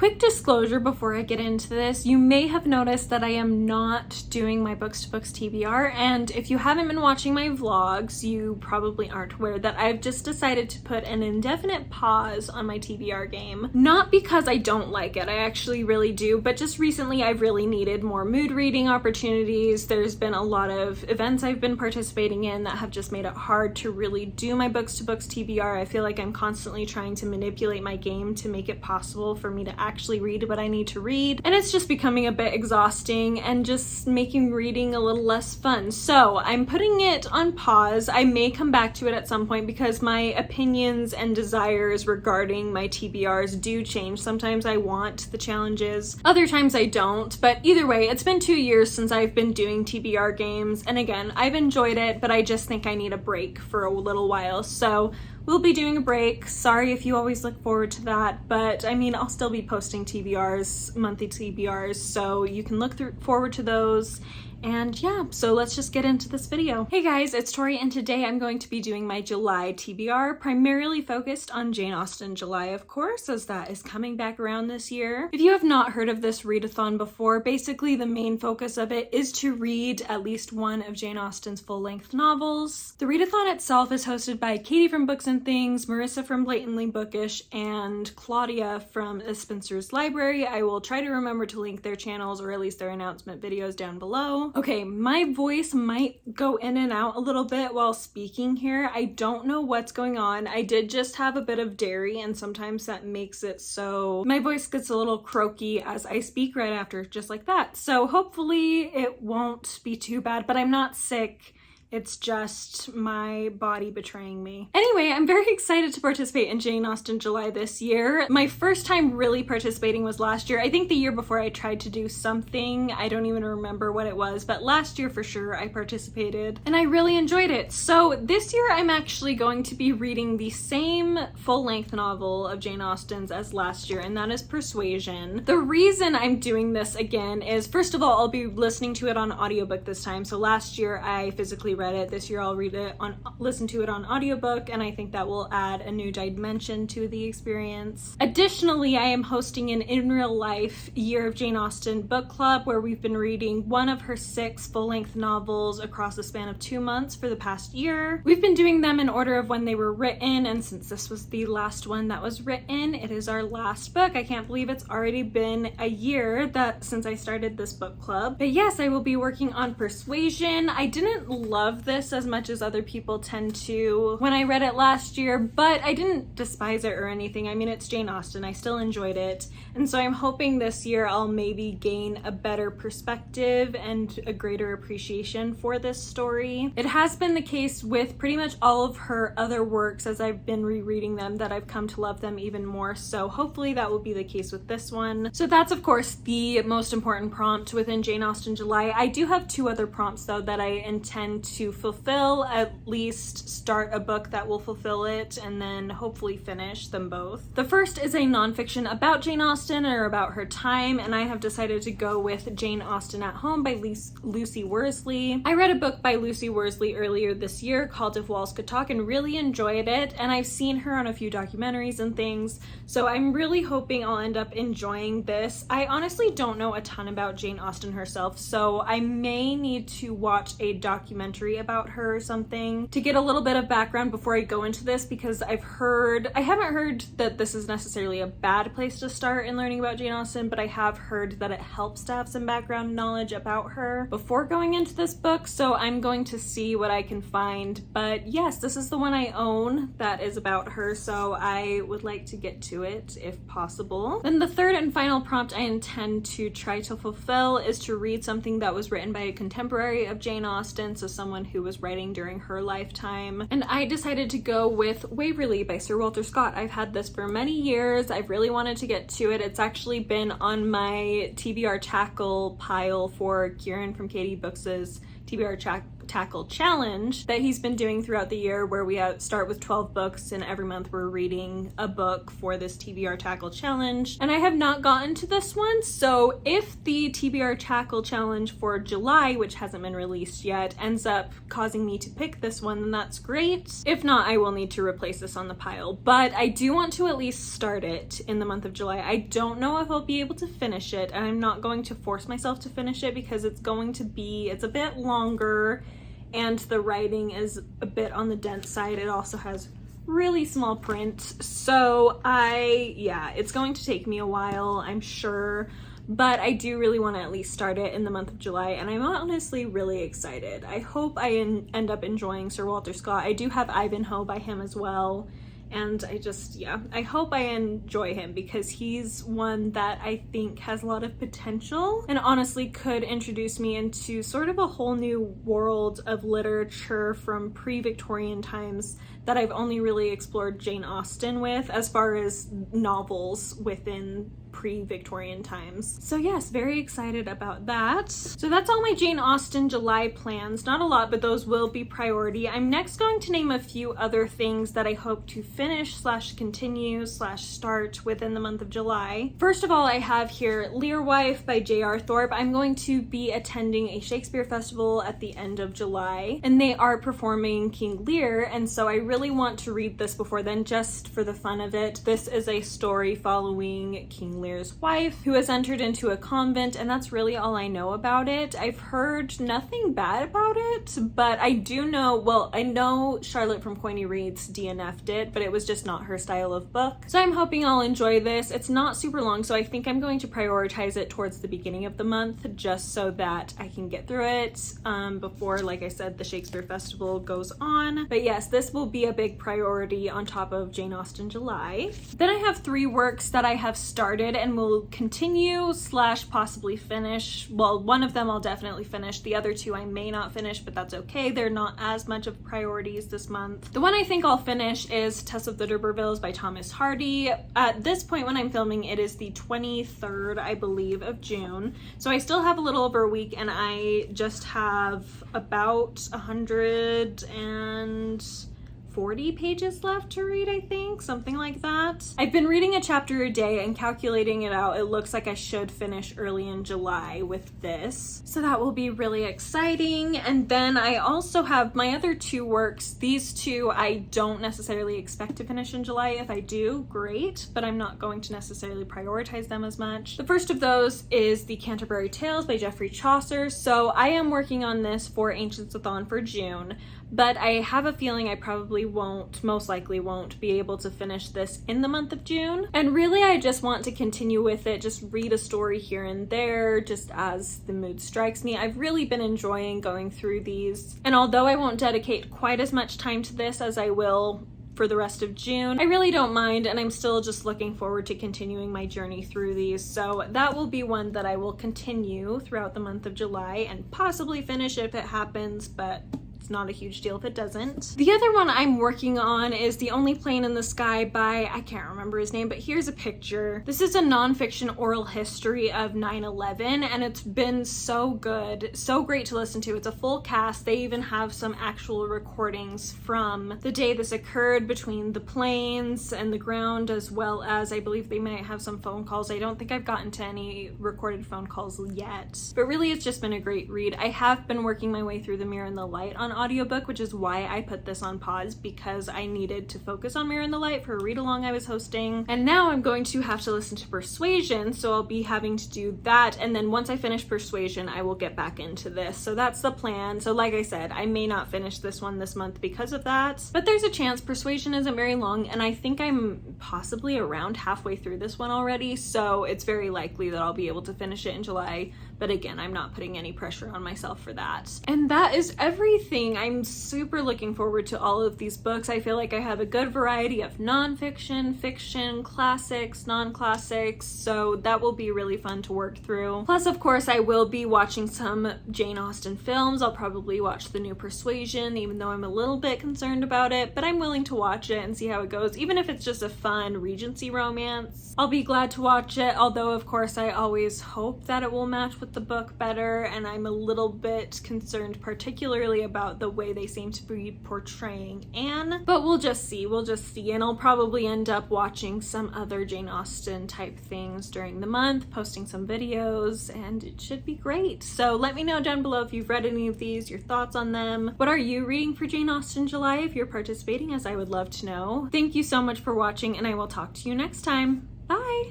quick disclosure before I get into this, you may have noticed that I am not doing my books to books TBR, and if you haven't been watching my vlogs, you probably aren't aware that I've just decided to put an indefinite pause on my TBR game. Not because I don't like it, I actually really do, but just recently I've really needed more mood reading opportunities. There's been a lot of events I've been participating in that have just made it hard to really do my books to books TBR. I feel like I'm constantly trying to manipulate my game to make it possible for me to actually read what I need to read, and it's just becoming a bit exhausting and just making reading a little less fun. So I'm putting it on pause. I may come back to it at some point because my opinions and desires regarding my TBRs do change. Sometimes I want the challenges, other times I don't, but either way, it's been 2 years since I've been doing TBR games, and again, I've enjoyed it, but I just think I need a break for a little while. So we'll be doing a break. Sorry if you always look forward to that, but I mean, I'll still be posting TBRs, monthly TBRs, so you can look forward to those. And yeah, so let's just get into this video. Hey guys, it's Tori, and today I'm going to be doing my July TBR, primarily focused on Jane Austen July, of course, as that is coming back around this year. If you have not heard of this readathon before, basically the main focus of it is to read at least one of Jane Austen's full-length novels. The readathon itself is hosted by Katie from Books and Things, Marissa from Blatantly Bookish, and Claudia from The Spencer's Library. I will try to remember to link their channels, or at least their announcement videos, down below. Okay, my voice might go in and out a little bit while speaking here. I don't know what's going on. I did just have a bit of dairy, and sometimes that makes it so my voice gets a little croaky as I speak right after, just like that. So hopefully it won't be too bad, but I'm not sick. It's just my body betraying me. Anyway, I'm very excited to participate in Jane Austen July this year. My first time really participating was last year. I think the year before I tried to do something. I don't even remember what it was, but last year for sure I participated and I really enjoyed it. So this year I'm actually going to be reading the same full-length novel of Jane Austen's as last year, and that is Persuasion. The reason I'm doing this again is, first of all, I'll be listening to it on audiobook this time. So last year I physically read it. This year I'll listen to it on audiobook, and I think that will add a new dimension to the experience. Additionally, I am hosting an In Real Life Year of Jane Austen book club where we've been reading one of her 6 full-length novels across the span of 2 months for the past year. We've been doing them in order of when they were written, and since this was the last one that was written, it is our last book. I can't believe it's already been a year since I started this book club. But yes, I will be working on Persuasion. I didn't love this as much as other people tend to when I read it last year, but I didn't despise it or anything. I mean, it's Jane Austen. I still enjoyed it. And so I'm hoping this year I'll maybe gain a better perspective and a greater appreciation for this story. It has been the case with pretty much all of her other works as I've been rereading them that I've come to love them even more. So hopefully that will be the case with this one. So that's of course the most important prompt within Jane Austen July. I do have 2 other prompts though that I intend to fulfill, at least start a book that will fulfill it, and then hopefully finish them both. The first is a nonfiction about Jane Austen or about her time, and I have decided to go with Jane Austen at Home by Lucy Worsley. I read a book by Lucy Worsley earlier this year called If Walls Could Talk and really enjoyed it, and I've seen her on a few documentaries and things, so I'm really hoping I'll end up enjoying this. I honestly don't know a ton about Jane Austen herself, so I may need to watch a documentary about her or something to get a little bit of background before I go into this, because I haven't heard that this is necessarily a bad place to start in learning about Jane Austen, but I have heard that it helps to have some background knowledge about her before going into this book, so I'm going to see what I can find. But yes, this is the one I own that is about her, so I would like to get to it if possible. Then the third and final prompt I intend to try to fulfill is to read something that was written by a contemporary of Jane Austen, so someone who was writing during her lifetime. And I decided to go with Waverley by Sir Walter Scott. I've had this for many years. I've really wanted to get to it. It's actually been on my TBR tackle pile for Kieran from Katie Books' TBR Tackle Challenge that he's been doing throughout the year, where we start with 12 books and every month we're reading a book for this TBR Tackle Challenge. And I have not gotten to this one, so if the TBR Tackle Challenge for July, which hasn't been released yet, ends up causing me to pick this one, then that's great. If not, I will need to replace this on the pile, but I do want to at least start it in the month of July. I don't know if I'll be able to finish it, and I'm not going to force myself to finish it because it's a bit longer and the writing is a bit on the dense side. It also has really small print, so it's going to take me a while, I'm sure, but I do really want to at least start it in the month of July, and I'm honestly really excited. I hope I end up enjoying Sir Walter Scott. I do have Ivanhoe by him as well, and I hope I enjoy him because he's one that I think has a lot of potential and honestly could introduce me into sort of a whole new world of literature from pre-Victorian times that I've only really explored Jane Austen with as far as novels within pre-Victorian times. So yes, very excited about that. So that's all my Jane Austen July plans. Not a lot, but those will be priority. I'm next going to name a few other things that I hope to finish / continue / start within the month of July. First of all, I have here Learwife by JR Thorpe. I'm going to be attending a Shakespeare festival at the end of July, and they are performing King Lear, and so I really want to read this before then, just for the fun of it. This is a story following King Lear's wife, who has entered into a convent, and that's really all I know about it. I've heard nothing bad about it, but I know Charlotte from Coiny Reads DNF'd it, but it was just not her style of book. So I'm hoping I'll enjoy this. It's not super long, so I think I'm going to prioritize it towards the beginning of the month, just so that I can get through it before, like I said, the Shakespeare Festival goes on. But yes, this will be a big priority on top of Jane Austen July. Then I have 3 works that I have started and will continue / possibly finish. Well, one of them I'll definitely finish. The other 2 I may not finish, but that's okay. They're not as much of priorities this month. The one I think I'll finish is Tess of the D'Urbervilles by Thomas Hardy. At this point when I'm filming, it is the 23rd, I believe, of June. So I still have a little over a week, and I just have about 140 pages left to read, I think, something like that. I've been reading a chapter a day, and calculating it out, it looks like I should finish early in July with this. So that will be really exciting. And then I also have my other 2 works. These 2 I don't necessarily expect to finish in July. If I do, great, but I'm not going to necessarily prioritize them as much. The first of those is the Canterbury Tales by Geoffrey Chaucer. So I am working on this for Ancients-a-thon for June, but I have a feeling I most likely won't be able to finish this in the month of June. And really, I just want to continue with it, just read a story here and there, just as the mood strikes me. I've really been enjoying going through these, and although I won't dedicate quite as much time to this as I will for the rest of June, I really don't mind, and I'm still just looking forward to continuing my journey through these. So that will be one that I will continue throughout the month of July and possibly finish if it happens, but not a huge deal if it doesn't. The other one I'm working on is The Only Plane in the Sky by, I can't remember his name, but here's a picture. This is a nonfiction oral history of 9/11, and it's been so good, so great to listen to. It's a full cast. They even have some actual recordings from the day this occurred between the planes and the ground, as well as I believe they might have some phone calls. I don't think I've gotten to any recorded phone calls yet, but really it's just been a great read. I have been working my way through The Mirror and the Light on audiobook, which is why I put this on pause, because I needed to focus on Mirror and the Light for a read along I was hosting. And now I'm going to have to listen to Persuasion, so I'll be having to do that, and then once I finish Persuasion I will get back into this. So that's the plan. So like I said, I may not finish this one this month because of that, but there's a chance. Persuasion isn't very long, and I think I'm possibly around halfway through this one already, so it's very likely that I'll be able to finish it in July. But again, I'm not putting any pressure on myself for that. And that is everything. I'm super looking forward to all of these books. I feel like I have a good variety of nonfiction, fiction, classics, non-classics, so that will be really fun to work through. Plus, of course, I will be watching some Jane Austen films. I'll probably watch the new Persuasion, even though I'm a little bit concerned about it, but I'm willing to watch it and see how it goes. Even if it's just a fun Regency romance, I'll be glad to watch it, although of course I always hope that it will match with with the book better, and I'm a little bit concerned particularly about the way they seem to be portraying Anne, but we'll just see, and I'll probably end up watching some other Jane Austen type things during the month, posting some videos, and it should be great. So let me know down below if you've read any of these, your thoughts on them. What are you reading for Jane Austen July if you're participating, as I would love to know. Thank you so much for watching, and I will talk to you next time. Bye!